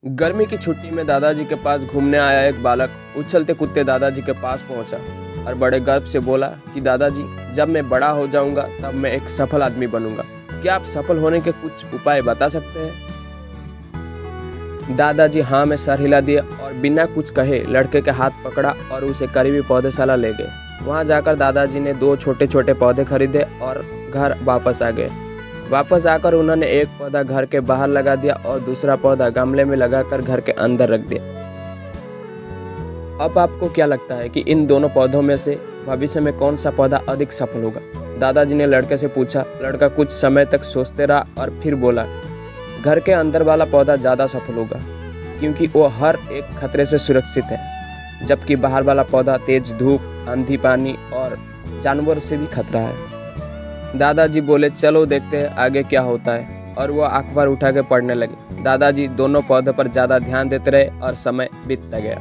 गर्मी की छुट्टी में दादाजी के पास घूमने आया एक बालक उछलते कूदते दादाजी के पास पहुंचा और बड़े गर्व से बोला कि दादाजी, जब मैं बड़ा हो जाऊंगा तब मैं एक सफल आदमी बनूंगा। क्या आप सफल होने के कुछ उपाय बता सकते हैं? दादाजी हाँ में सर हिला दिया और बिना कुछ कहे लड़के के हाथ पकड़ा और उसे करीबी पौधशाला ले गए। वहां जाकर दादाजी ने 2 छोटे छोटे पौधे खरीदे और घर वापस आ गए। वापस आकर उन्होंने एक पौधा घर के बाहर लगा दिया और दूसरा पौधा गमले में लगाकर घर के अंदर रख दिया। अब आपको क्या लगता है कि इन दोनों पौधों में से भविष्य में कौन सा पौधा अधिक सफल होगा? दादाजी ने लड़के से पूछा। लड़का कुछ समय तक सोचते रहा और फिर बोला, घर के अंदर वाला पौधा ज़्यादा सफल होगा क्योंकि वो हर एक खतरे से सुरक्षित है, जबकि बाहर वाला पौधा तेज धूप, आंधी, पानी और जानवर से भी खतरा है। दादाजी बोले, चलो देखते हैं आगे क्या होता है, और वो अखबार उठा के पढ़ने लगे। दादाजी दोनों पौधों पर ज़्यादा ध्यान देते रहे और समय बीतता गया।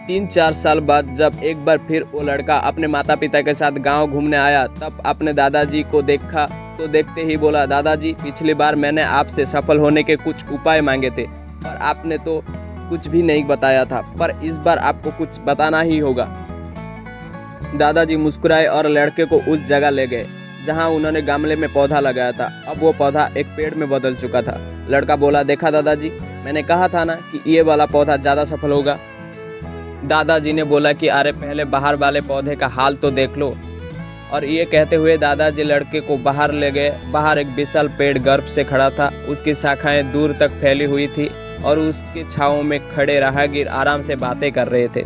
3-4 साल बाद जब एक बार फिर वो लड़का अपने माता पिता के साथ गांव घूमने आया, तब अपने दादाजी को देखा तो देखते ही बोला, दादाजी, पिछली बार मैंने आपसे सफल होने के कुछ उपाय मांगे थे और आपने तो कुछ भी नहीं बताया था, पर इस बार आपको कुछ बताना ही होगा। दादाजी मुस्कुराए और लड़के को उस जगह ले गए जहां उन्होंने गमले में पौधा लगाया था। अब वो पौधा एक पेड़ में बदल चुका था। लड़का बोला, देखा दादाजी, मैंने कहा था ना कि ये वाला पौधा ज़्यादा सफल होगा। दादाजी ने बोला कि अरे पहले बाहर वाले पौधे का हाल तो देख लो। और ये कहते हुए दादाजी लड़के को बाहर ले गए। बाहर एक विशाल पेड़ गर्भ से खड़ा था। उसकी शाखाएं दूर तक फैली हुई थी और उसकी छांव में खड़े राहगीर आराम से बातें कर रहे थे।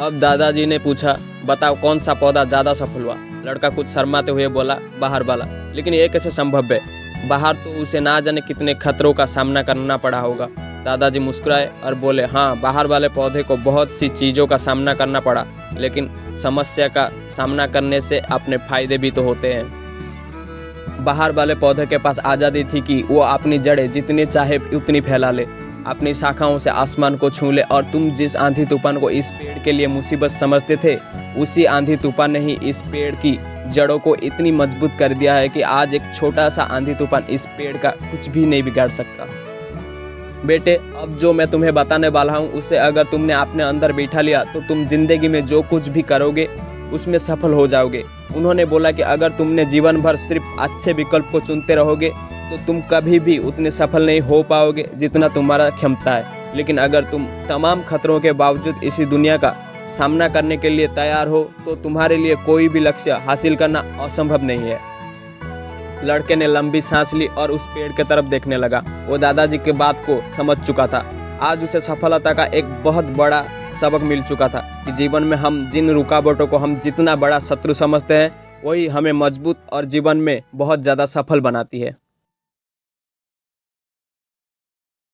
अब दादाजी ने पूछा, बताओ कौन सा पौधा ज़्यादा सफल हुआ? लड़का कुछ शर्माते हुए बोला, बाहर वाला। लेकिन ये कैसे संभव है? बाहर तो उसे ना जाने कितने खतरों का सामना करना पड़ा होगा। दादाजी मुस्कुराए और बोले, हाँ, बाहर वाले पौधे को बहुत सी चीज़ों का सामना करना पड़ा, लेकिन समस्या का सामना करने से अपने फायदे भी तो होते हैं। बाहर वाले पौधे के पास आज़ादी थी कि वो अपनी जड़ें जितनी चाहे उतनी फैला ले, अपनी शाखाओं से आसमान को छू ले। और तुम जिस आंधी तूफान को इस पेड़ के लिए मुसीबत समझते थे, उसी आंधी तूफान ने ही इस पेड़ की जड़ों को इतनी मजबूत कर दिया है कि आज एक छोटा सा आंधी तूफान इस पेड़ का कुछ भी नहीं बिगाड़ सकता। बेटे, अब जो मैं तुम्हें बताने वाला हूँ उसे अगर तुमने अपने अंदर बिठा लिया तो तुम जिंदगी में जो कुछ भी करोगे उसमें सफल हो जाओगे। उन्होंने बोला कि अगर तुमने जीवन भर सिर्फ अच्छे विकल्प को चुनते रहोगे तो तुम कभी भी उतने सफल नहीं हो पाओगे जितना तुम्हारा क्षमता है। लेकिन अगर तुम तमाम खतरों के बावजूद इसी दुनिया का सामना करने के लिए तैयार हो तो तुम्हारे लिए कोई भी लक्ष्य हासिल करना असंभव नहीं है। लड़के ने लंबी सांस ली और उस पेड़ की तरफ देखने लगा। वो दादाजी की बात को समझ चुका था। आज उसे सफलता का एक बहुत बड़ा सबक मिल चुका था कि जीवन में हम जिन रुकावटों को हम जितना बड़ा शत्रु समझते हैं, वही हमें मजबूत और जीवन में बहुत ज़्यादा सफल बनाती है।